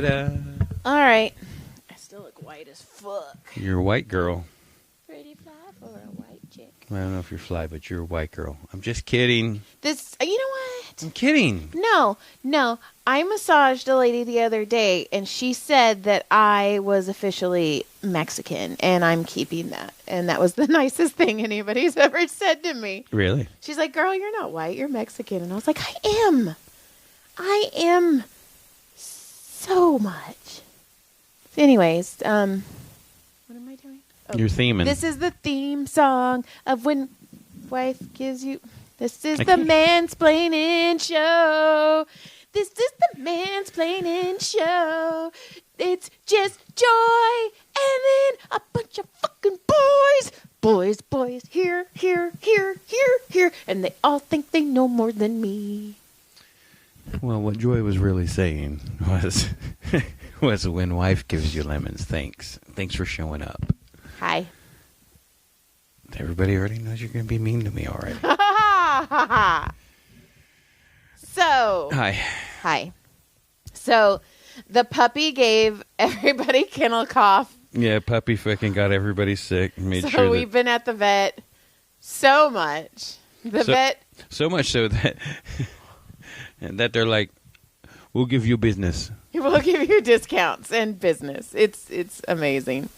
Ta-da. All right. I still look white as fuck. You're a white girl. Pretty fly for a white chick. I don't know if you're fly, but you're a white girl. I'm just kidding. You know what? I'm kidding. No. I massaged a lady the other day, and she said that I was officially Mexican, and I'm keeping that. And that was the nicest thing anybody's ever said to me. Really? She's like, girl, you're not white. You're Mexican. And I was like, I am so much. Anyways, what am I doing? Oh, You're theming. This is the theme song of When Wife Gives You... This is the mansplaining show. This is the mansplaining show. It's just joy and then a bunch of fucking boys. Boys, here. And they all think they know more than me. Well, what Joy was really saying was when wife gives you lemons, thanks. Thanks for showing up. Hi. Everybody already knows you're going to be mean to me already. So. Hi. So, the puppy gave everybody kennel cough. Yeah, puppy fucking got everybody sick. So we've been at the vet so much. So much so that that they're like, we'll give you business. We'll give you discounts and business. It's amazing.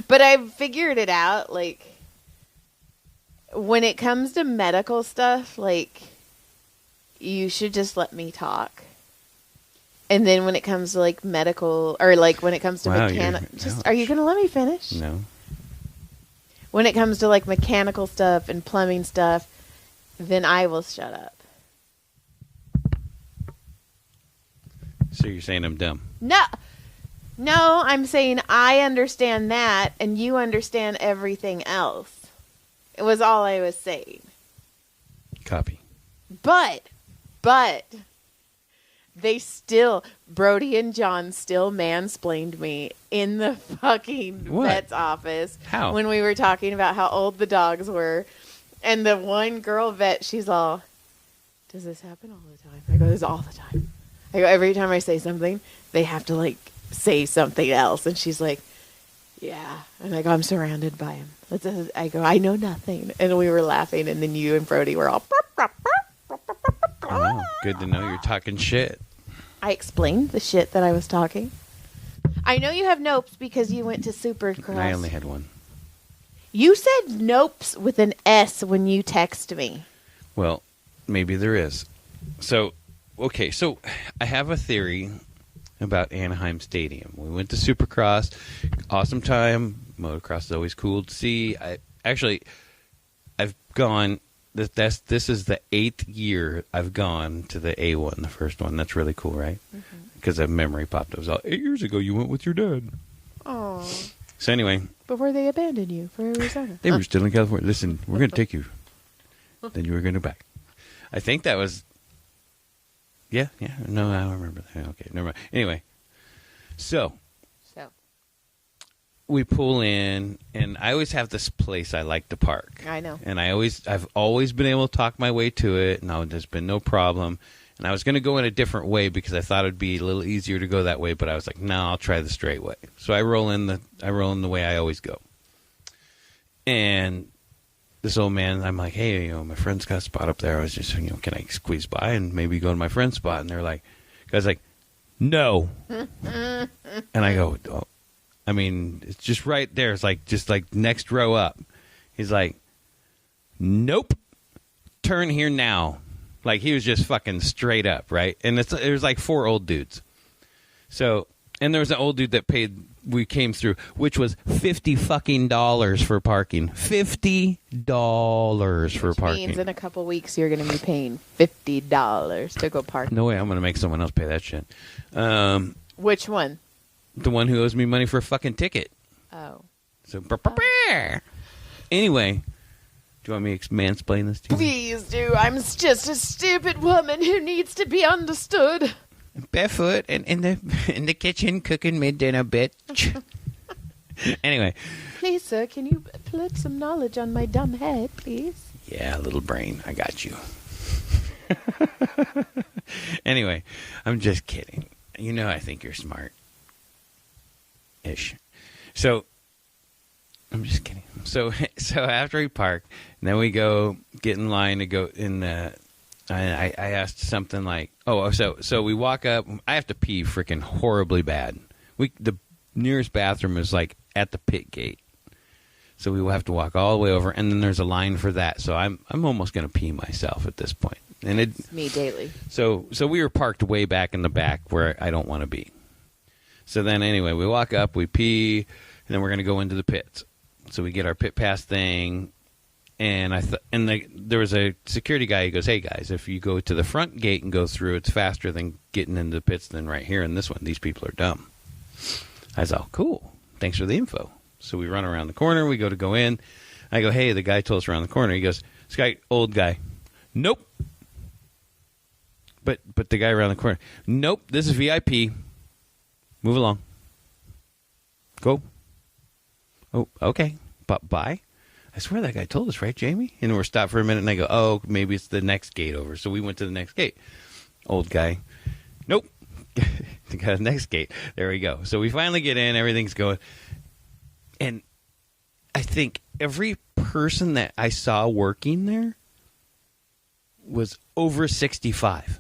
But I've figured it out, like, when it comes to medical stuff, like, you should just let me talk. And then when it comes to, like, medical, or, like, when it comes to mechanical, are you going to let me finish? No. When it comes to, like, mechanical stuff and plumbing stuff, then I will shut up. So you're saying I'm dumb? No, I'm saying I understand that, and you understand everything else. It was all I was saying. Copy. But, Brody and John still mansplained me in the fucking vet's office. How? When we were talking about how old the dogs were. And the one girl vet, she's all, does this happen all the time? I go, this is all the time. I go, every time I say something, they have to, like, say something else. And she's like, yeah. And I go, I'm surrounded by him. I go, I know nothing. And we were laughing. And then you and Brody were all... Oh, good to know you're talking shit. I explained the shit that I was talking. I know you have nopes because you went to supercross. I only had one. You said nopes with an S when you text me. Well, maybe there is. So, okay, so I have a theory about Anaheim Stadium. We went to supercross. Awesome time. Motocross is always cool to see. I've gone... This is the 8th year I've gone to the A1, the first one. That's really cool, right? Because a memory popped. It was all 8 years ago. You went with your dad. Oh. So anyway, before they abandoned you for Arizona, they were still in California. Listen, we're going to take you. Then you were going to back. I think that was. Yeah. No, I don't remember that. Okay, never mind. Anyway, so we pull in, and I always have this place I like to park. I know. And I've always been able to talk my way to it. No, there's been no problem. And I was going to go in a different way because I thought it'd be a little easier to go that way, but I was like, no, I'll try the straight way. So I roll in the way I always go. And this old man, I'm like, hey, my friend's got a spot up there. I was just, can I squeeze by and maybe go to my friend's spot? And they're like, guy's like, no. And I go, oh. I mean, it's just right there. It's like just like next row up. He's like, nope. Turn here now. Like he was just fucking straight up, right? And it was like 4 old dudes. So, and there was an old dude that we came through, which was $50 fucking for parking. $50 for parking. Which means in a couple weeks you're going to be paying $50 to go park. No way, I'm going to make someone else pay that shit. Which one? The one who owes me money for a fucking ticket. Oh. So, anyway, do you want me to mansplain this to you? Please do. I'm just a stupid woman who needs to be understood. Barefoot and in the kitchen cooking mid-dinner, bitch. Anyway. Please, sir, can you put some knowledge on my dumb head, please? Yeah, little brain. I got you. Anyway, I'm just kidding. I think you're smart. Ish. So, I'm just kidding. So after we park, then we go get in line to go in. I asked something like, so we walk up. I have to pee freaking horribly bad. The nearest bathroom is like at the pit gate, so we will have to walk all the way over, and then there's a line for that. So I'm almost gonna pee myself at this point. And it's me daily. So we were parked way back in the back where I don't want to be. So then anyway, we walk up, we pee, and then we're gonna go into the pits. So we get our pit pass thing, and there was a security guy. He goes, "Hey guys, if you go to the front gate and go through, it's faster than getting into the pits than right here in this one. These people are dumb." I was all, "Cool, thanks for the info." So we run around the corner. We go in. I go, "Hey, the guy told us around the corner." He goes, "This guy, old guy." Nope. But the guy around the corner. Nope. This is VIP. Move along. Go. Oh, okay. But bye. I swear that guy told us, right, Jamie? And we're stopped for a minute, and I go, "Oh, maybe it's the next gate over." So we went to the next gate. Old guy. Nope. The guy, next gate. There we go. So we finally get in. Everything's going. And I think every person that I saw working there was over 65.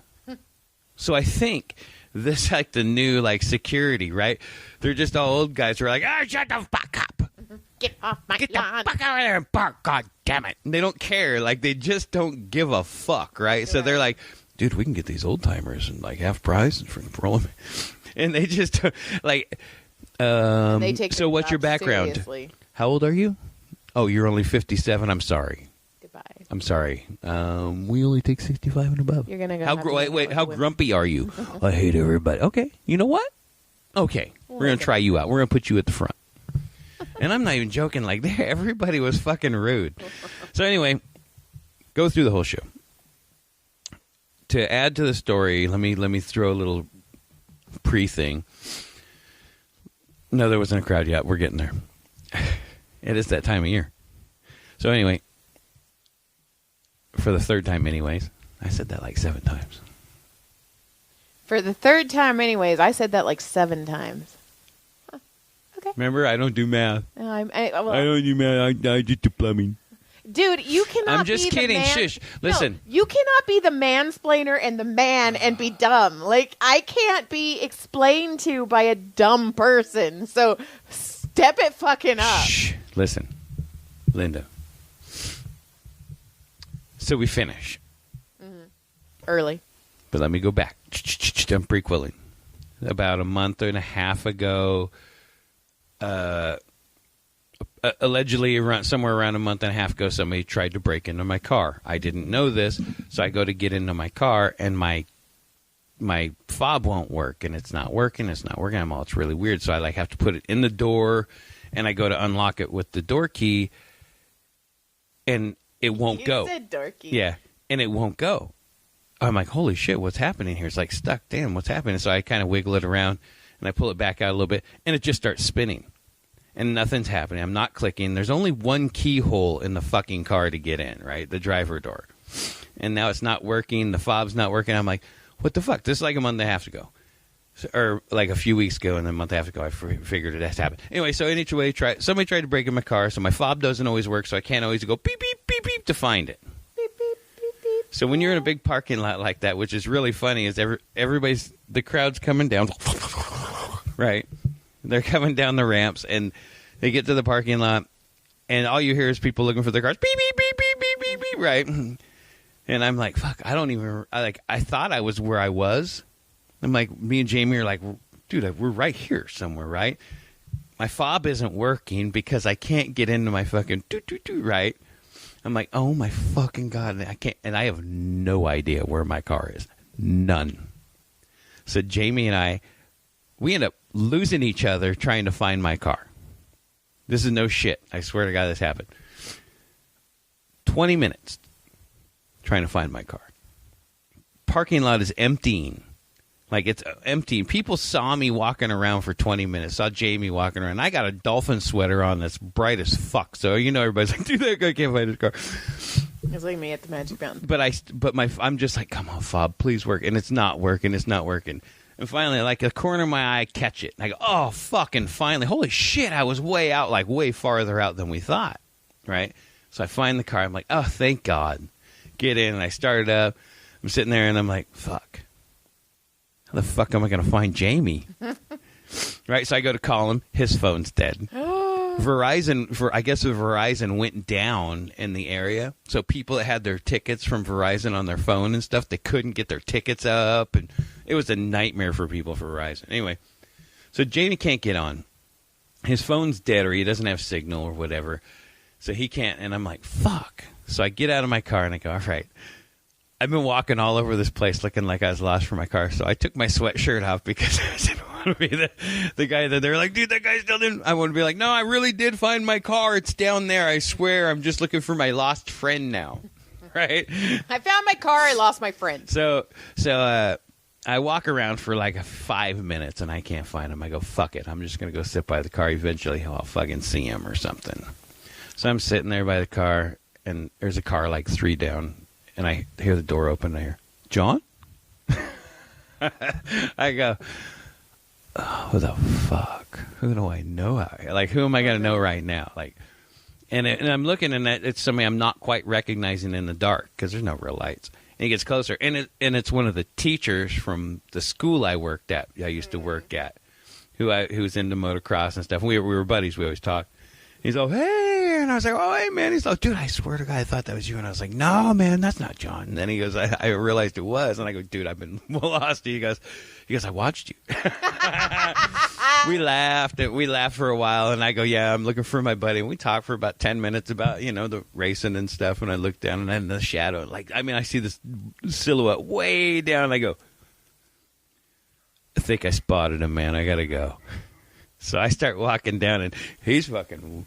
So I think this like the new like security, right? They're just all old guys who are like, shut the fuck up. Get off my Get lawn. the fuck out of there and park, god damn it. And they don't care. Like they just don't give a fuck, right? So they're like, dude, we can get these old timers and like half price and roll them. And they just like They take so what's your background? seriously. How old are you? Oh, you're only 57. I'm sorry. Goodbye. I'm sorry. We only take 65 and above. You're gonna go. Wait. How grumpy are you? I hate everybody. Okay. You know what? Okay. We're gonna try you out. We're gonna put you at the front. And I'm not even joking. Like everybody was fucking rude. So anyway, go through the whole show. To add to the story, let me throw a little pre-thing. No, there wasn't a crowd yet. We're getting there. It is that time of year. So anyway, for the third time anyways, I said that like 7 times. For the third time anyways, I said that like 7 times. Huh. Okay. Remember, I don't do math. I don't do math. I just do plumbing. Dude, you cannot I'm just be kidding. The man. Shush. Listen. No, you cannot be the mansplainer and the man and be dumb. Like, I can't be explained to by a dumb person. So, step it fucking up. Shh. Listen. Linda. So we finish. Early. But let me go back. I'm prequeling. About a month and a half ago, allegedly somewhere around a month and a half ago, somebody tried to break into my car. I didn't know this, so I go to get into my car, and my fob won't work, and it's not working. I'm all, it's really weird, so I like have to put it in the door, and I go to unlock it with the door key, and it won't go. You said door key. Yeah, and it won't go. I'm like, holy shit, what's happening here? It's like stuck. Damn, what's happening? So I kind of wiggle it around, and I pull it back out a little bit, and it just starts spinning. And nothing's happening. I'm not clicking. There's only one keyhole in the fucking car to get in, right? The driver door. And now it's not working. The fob's not working. I'm like, what the fuck? This is like a month and a half ago. Or like a few weeks ago, and then a month and a half ago, I figured it has happened. Anyway, so in each way, somebody tried to break in my car, so my fob doesn't always work, so I can't always go beep, beep, beep, beep to find it. Beep, beep, beep, beep. So when you're in a big parking lot like that, which is really funny, is the crowd's coming down, right? They're coming down the ramps, and they get to the parking lot, and all you hear is people looking for their cars. Beep, beep, beep, beep, beep, beep, beep, right? And I'm like, fuck, I thought I was where I was. I'm like, me and Jamie are like, dude, we're right here somewhere, right? My fob isn't working because I can't get into my fucking right? I'm like, oh my fucking God, I can't, and I have no idea where my car is. None. So Jamie and we end up losing each other trying to find my car. This is no shit. I swear to God this happened. 20 minutes trying to find my car. Parking lot is emptying. Like, it's empty. People saw me walking around for 20 minutes. Saw Jamie walking around. I got a dolphin sweater on that's bright as fuck. So, everybody's like, dude, that guy can't find his car. It's like me at the Magic Mountain. But I'm just like, come on, fob, please work. And it's not working. It's not working. And finally, like the corner of my eye, catch it. And I go, oh, fucking finally. Holy shit, I was way out, like way farther out than we thought, right? So I find the car. I'm like, oh, thank God. Get in, and I start it up. I'm sitting there, and I'm like, fuck. How the fuck am I going to find Jamie? Right? So I go to call him. His phone's dead. Verizon went down in the area. So people that had their tickets from Verizon on their phone and stuff, they couldn't get their tickets up, and it was a nightmare for people for Verizon. Anyway, so Jamie can't get on. His phone's dead, or he doesn't have signal or whatever, so he can't. And I'm like, fuck. So I get out of my car and I go, all right. I've been walking all over this place looking like I was lost for my car, so I took my sweatshirt off because I didn't want to be the guy that they're like, dude, that guy still didn't. I want to be like, no, I really did find my car. It's down there. I swear. I'm just looking for my lost friend now. Right? I found my car. I lost my friend. So I walk around for like 5 minutes and I can't find him. I go, fuck it. I'm just going to go sit by the car. Eventually I'll fucking see him or something. So I'm sitting there by the car, and there's a car like 3 down. And I hear the door open. And I hear, John? I go, oh, who the fuck? Who do I know? Like, who am I going to know right now? Like, and I'm looking, and it's somebody I'm not quite recognizing in the dark because there's no real lights. And he gets closer, and it's one of the teachers from the school I used to work at, who's into motocross and stuff. We were buddies. We always talked. He's like, hey, and I was like, oh, hey, man. He's like, dude, I swear to God, I thought that was you. And I was like, no, man, that's not John. And then he goes, I realized it was. And I go, dude, I've been lost. He goes, I watched you. We laughed for a while, and I go, yeah, I'm looking for my buddy. And we talked for about 10 minutes about, the racing and stuff. And I look down, and in the shadow, I see this silhouette way down. And I go, I think I spotted him, man. I got to go. So I start walking down, and he's fucking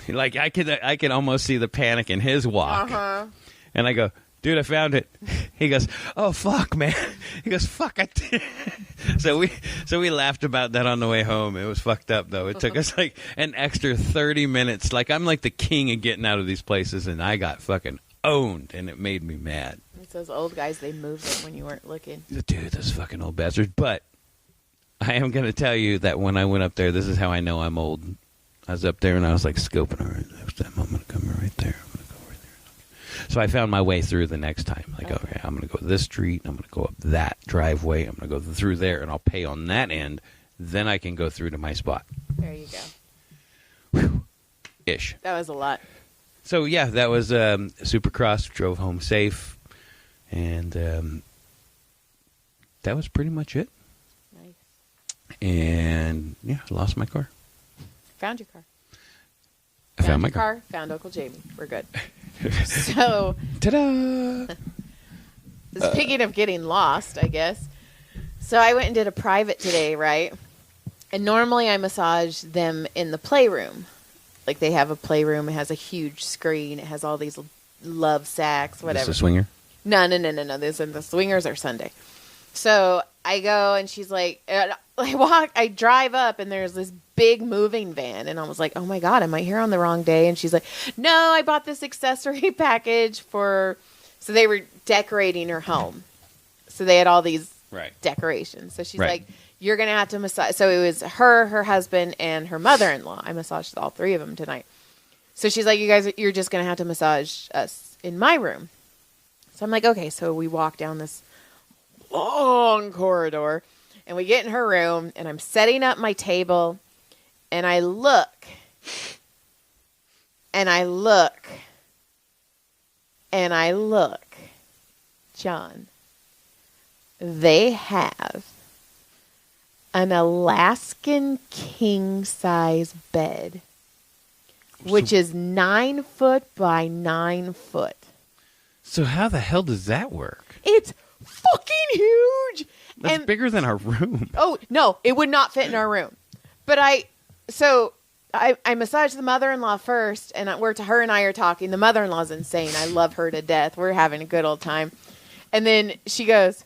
like I can almost see the panic in his walk. Uh-huh. And I go, dude, I found it. He goes, oh fuck, man. He goes, fuck it. So we laughed about that on the way home. It was fucked up though. It took us like an extra 30 minutes. Like I'm like the king of getting out of these places, and I got fucking owned, and it made me mad. It's those old guys. They moved it when you weren't looking. Dude, those fucking old bastards. But I am going to tell you that when I went up there, this is how I know I'm old. I was up there, and I was like scoping. All right, next time I'm going to come right there. I'm going to go right there. So I found my way through the next time. Like, okay, I'm going to go this street. I'm going to go up that driveway. I'm going to go through there, and I'll pay on that end. Then I can go through to my spot. There you go. Whew. Ish. That was a lot. So, yeah, that was Supercross. Drove home safe. And that was pretty much it. And, yeah, I lost my car. Found your car. I found my car. Found Uncle Jamie. We're good. So, ta-da! Speaking of getting lost, I guess. So I went and did a private today, right? And normally I massage them in the playroom. Like they have a playroom. It has a huge screen. It has all these love sacks, whatever. Is this a swinger? No. The swingers are Sunday. So I go, and she's like, I drive up, and there's this big moving van, and I was like, oh my God, am I here on the wrong day? And she's like, no, I bought this accessory package so they were decorating her home. So they had all these decorations. So she's like, you're going to have to massage. So it was her husband, and her mother-in-law. I massaged all 3 of them tonight. So she's like, you're just going to have to massage us in my room. So I'm like, okay. So we walk down this long corridor, and we get in her room, and I'm setting up my table, and I look, John, they have an Alaskan king-size bed, which is 9 foot by 9 foot. So how the hell does that work? It's fucking huge. That's bigger than our room. Oh, no, it would not fit in our room. But I massaged the mother-in-law first, and her and I are talking. The mother-in-law's insane. I love her to death. We're having a good old time. And then she goes,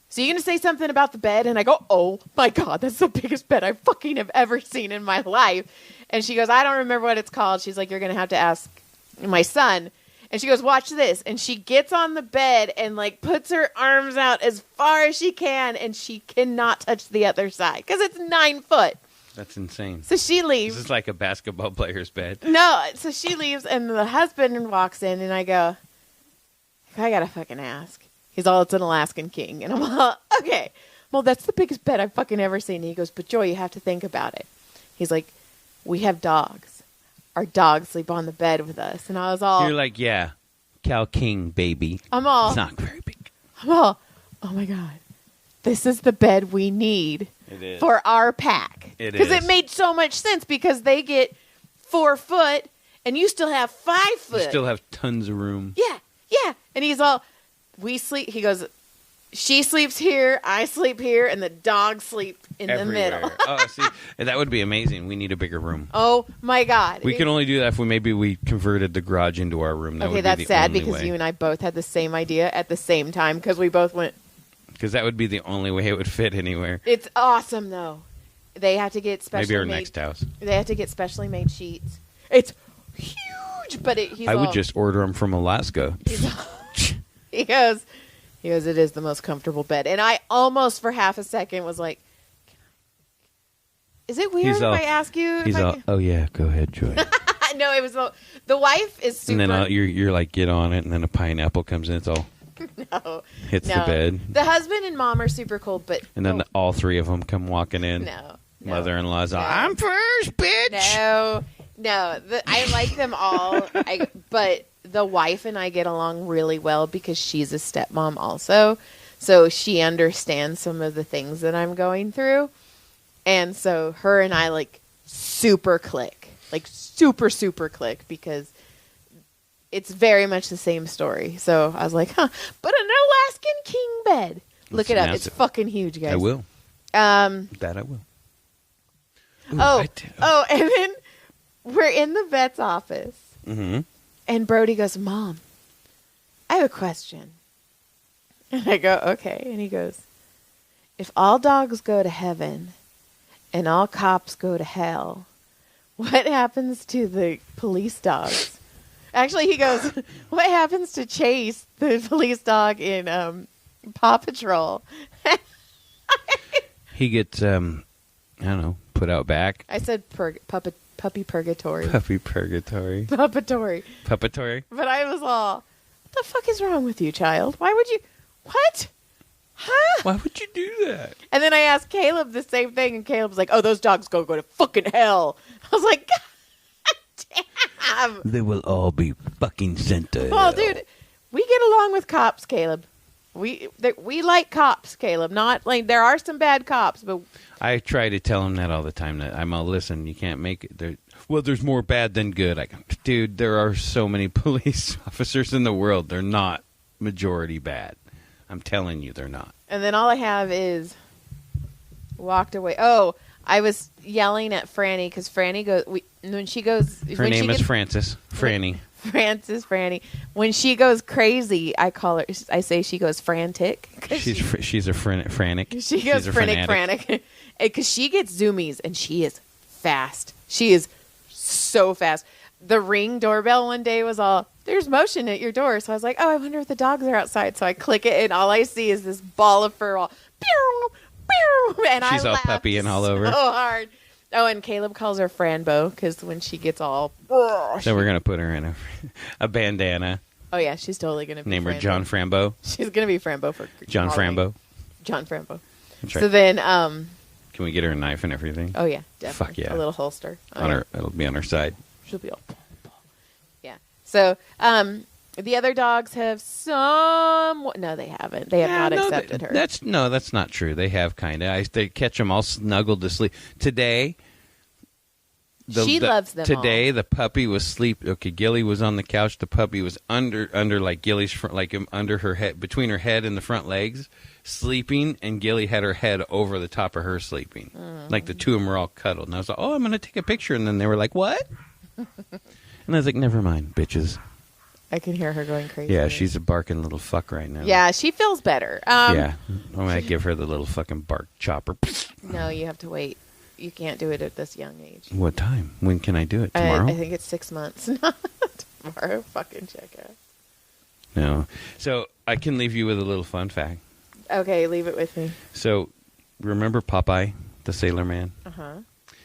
so you going to say something about the bed? And I go, oh my God, that's the biggest bed I fucking have ever seen in my life. And she goes, I don't remember what it's called. She's like, you're going to have to ask my son. And she goes, watch this. And she gets on the bed and, like, puts her arms out as far as she can, and she cannot touch the other side because it's 9 foot. That's insane. So she leaves. This is like a basketball player's bed. No, so she leaves, and the husband walks in, and I go, I gotta fucking ask. He's all, it's an Alaskan king. And I'm all, okay. Well, that's the biggest bed I've fucking ever seen. And he goes, but Joy, you have to think about it. He's like, we have dogs. Our dogs sleep on the bed with us. And I was all... You're like, yeah, Cal King, baby. I'm all... It's not very big. I'm all, oh my God. This is the bed we need for our pack. Because it made so much sense because they get 4 foot and you still have 5 foot. You still have tons of room. Yeah, yeah. And he's all, we sleep... He goes... She sleeps here, I sleep here, and the dogs sleep in Everywhere. the middle. Oh, see, that would be amazing. We need a bigger room. Oh, my God. We can only do that if we converted the garage into our room. That okay, would that's be the sad only because way. you and I both had the same idea at the same time because we both went. Because that would be the only way it would fit anywhere. It's awesome, though. They have to get specially Maybe our made, next house. They have to get specially made sheets. It's huge, but I would just order them from Alaska. He goes, it is the most comfortable bed. And I almost for half a second was like, is it weird if I ask you? He's all, oh yeah, go ahead, Joy. No, it was the wife is super. And then you're like, get on it, and then a pineapple comes in. It's all hits the bed. The husband and mom are super cool, but and then all 3 of them come walking in. No. Mother-in-law's all, I'm first, bitch. No. I like them all, but the wife and I get along really well because she's a stepmom also. So she understands some of the things that I'm going through. And so her and I like super click. Like super, super click because it's very much the same story. So I was like, but an Alaskan king bed. Look it up. It's fucking huge, guys. I will. That I will. Ooh, and then we're in the vet's office. Mm-hmm. And Brody goes, Mom, I have a question. And I go, okay. And he goes, if all dogs go to heaven and all cops go to hell, what happens to the police dogs? Actually, he goes, what happens to Chase, the police dog in Paw Patrol? He gets, I don't know, put out back. I said puppy purgatory. Puppy purgatory. Puppetory. But I was all, what the fuck is wrong with you, child? Why would you... What? Huh? Why would you do that? And then I asked Caleb the same thing, and Caleb was like, oh, those dogs go to fucking hell. I was like, God damn. They will all be fucking sent to hell. Well, dude, we get along with cops, Caleb. We like cops, Caleb. Not like there are some bad cops, but I try to tell him that all the time. That I'm all, listen, you can't make it. There's more bad than good. I go, dude, there are so many police officers in the world. They're not majority bad. I'm telling you, they're not. And then all I have is walked away. Oh, I was yelling at Franny because Franny goes when she goes. Her name is Frances. Franny. Franny. When she goes crazy, I call her. I say she goes frantic. She's a frantic. She goes frantic because she gets zoomies and she is fast. She is so fast. The Ring doorbell one day was all, there's motion at your door. So I was like, oh, I wonder if the dogs are outside. So I click it and all I see is this ball of fur all, pew, pew, and she's all puppy and all over. So hard. Oh, and Caleb calls her Franbo because when she gets all... So we're going to put her in a bandana. Oh, yeah, she's totally going to be Name her John Frambo. She's going to be Frambo for John Frambo. John Frambo. That's right. So then... Can we get her a knife and everything? Oh, yeah, definitely. Fuck yeah. A little holster. It'll be on her side. She'll be all... Yeah. So, the other dogs have some... No, they haven't. They have not accepted her. That's not true. They have kind of. They catch them all snuggled to sleep. Today... She loves them Today, all. the puppy was asleep. Okay, Gilly was on the couch. The puppy was under like Gilly's front, like under her head, between her head and the front legs, sleeping. And Gilly had her head over the top of her sleeping. Like the two of them were all cuddled. And I was like, oh, I'm going to take a picture. And then they were like, what? And I was like, never mind, bitches. I can hear her going crazy. Yeah, she's a barking little fuck right now. Yeah, she feels better. Yeah, I'm going to give her the little fucking bark chopper. No, you have to wait. You can't do it at this young age. What time? When can I do it? Tomorrow? I think it's 6 months. Tomorrow? Fucking check out. No. So I can leave you with a little fun fact. Okay, leave it with me. So remember Popeye, the Sailor Man? Uh-huh.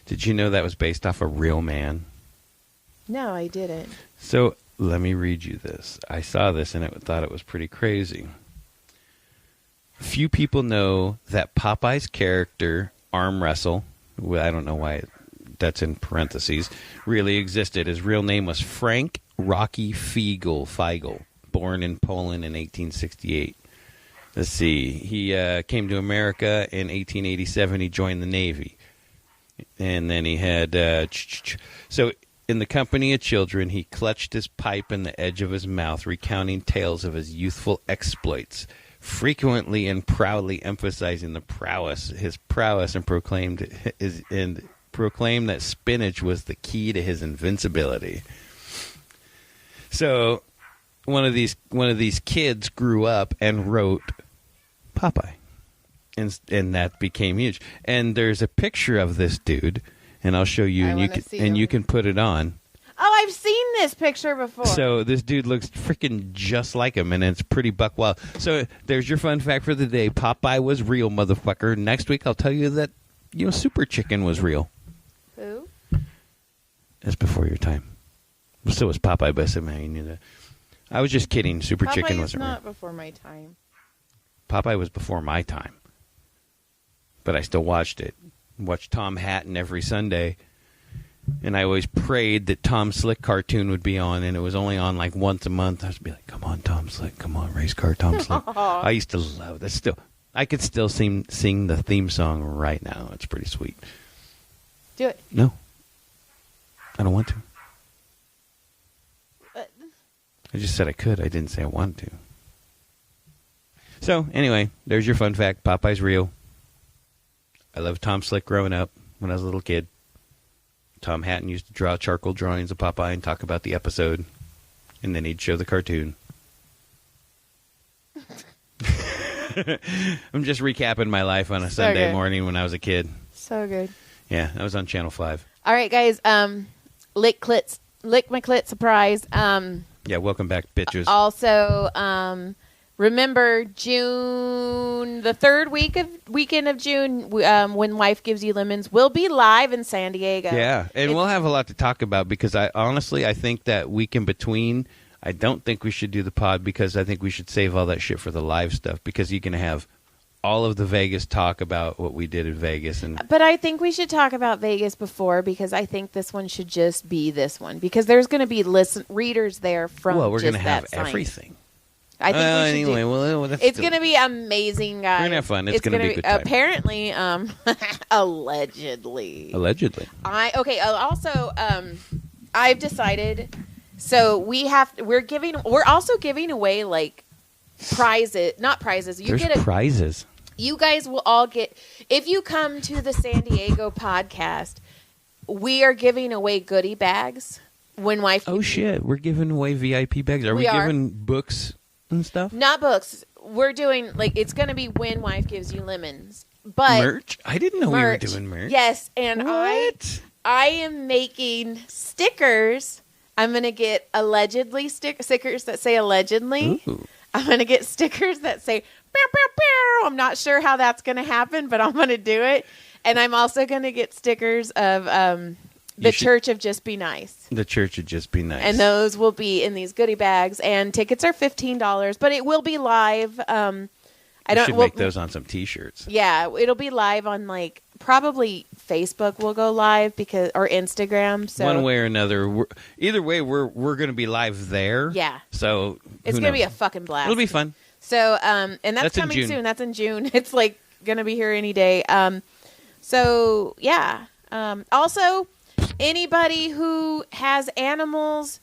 Did you know that was based off a real man? No, I didn't. So let me read you this. I saw this and I thought it was pretty crazy. Few people know that Popeye's character, Arm Wrestle, well, I don't know why that's in parentheses, really existed. His real name was Frank Rocky Feigl, born in Poland in 1868. Let's see. He came to America in 1887. He joined the Navy. And then he had... So in the company of children, he clutched his pipe in the edge of his mouth, recounting tales of his youthful exploits, frequently and proudly emphasizing his prowess, and proclaimed that spinach was the key to his invincibility. So one of these kids grew up and wrote Popeye, and that became huge. And there's a picture of this dude, and I'll show you, and you can put it on. Oh, I've seen this picture before. So this dude looks freaking just like him, and it's pretty buck wild. So there's your fun fact for the day. Popeye was real, motherfucker. Next week I'll tell you that Super Chicken was real. Who? That's before your time. So was Popeye, but somehow you knew that. I was just kidding. Super Chicken wasn't real. Popeye is not before my time. Popeye was before my time. But I still watched it. Watched Tom Hatton every Sunday. And I always prayed that Tom Slick cartoon would be on, and it was only on like once a month. I would be like, come on, Tom Slick. Come on, race car Tom Slick. I used to love that. I could still sing the theme song right now. It's pretty sweet. Do it. No. I don't want to. I just said I could. I didn't say I wanted to. So, anyway, there's your fun fact. Popeye's real. I loved Tom Slick growing up when I was a little kid. Tom Hatton used to draw charcoal drawings of Popeye and talk about the episode. And then he'd show the cartoon. I'm just recapping my life on a Sunday morning when I was a kid. So good. Yeah, that was on Channel 5. All right, guys. Lick my clit surprise. Yeah, welcome back, bitches. Also, remember June, the third weekend of June, when Wife Gives You Lemons, will be live in San Diego. Yeah, and we'll have a lot to talk about because I think that week in between, I don't think we should do the pod because I think we should save all that shit for the live stuff because you can have all of the Vegas talk about what we did in Vegas. But I think we should talk about Vegas before because I think this one should just be this one because there's going to be readers there from we're going to have everything. I think we should it's going to be amazing, guys. We're going to have fun. It's going to be a good time. Apparently, allegedly. Also, I've decided. So we're also giving away like prizes, not prizes. There's prizes. You guys will all get, if you come to the San Diego podcast, we are giving away goodie bags. When Wife. Oh shit! We're giving away VIP bags. Are we giving books and stuff? Not books. We're doing it's going to be When Wife Gives You Lemons. But merch. I didn't know we were doing merch. Yes, and what? I am making stickers. I'm going to get allegedly stickers that say allegedly. Ooh. I'm going to get stickers that say pew, pew, pew. I'm not sure how that's going to happen, but I'm going to do it. And I'm also going to get stickers of the Church of Just Be Nice. The Church of Just Be Nice. And those will be in these goodie bags. And tickets are $15, but it will be live. We should make those on some T-shirts. Yeah, it'll be live on probably Facebook will go live or Instagram. So one way or another, either way, we're going to be live there. Yeah. So it's going to be a fucking blast. It'll be fun. So and that's coming soon. That's in June. It's going to be here any day. So yeah. Also, anybody who has animals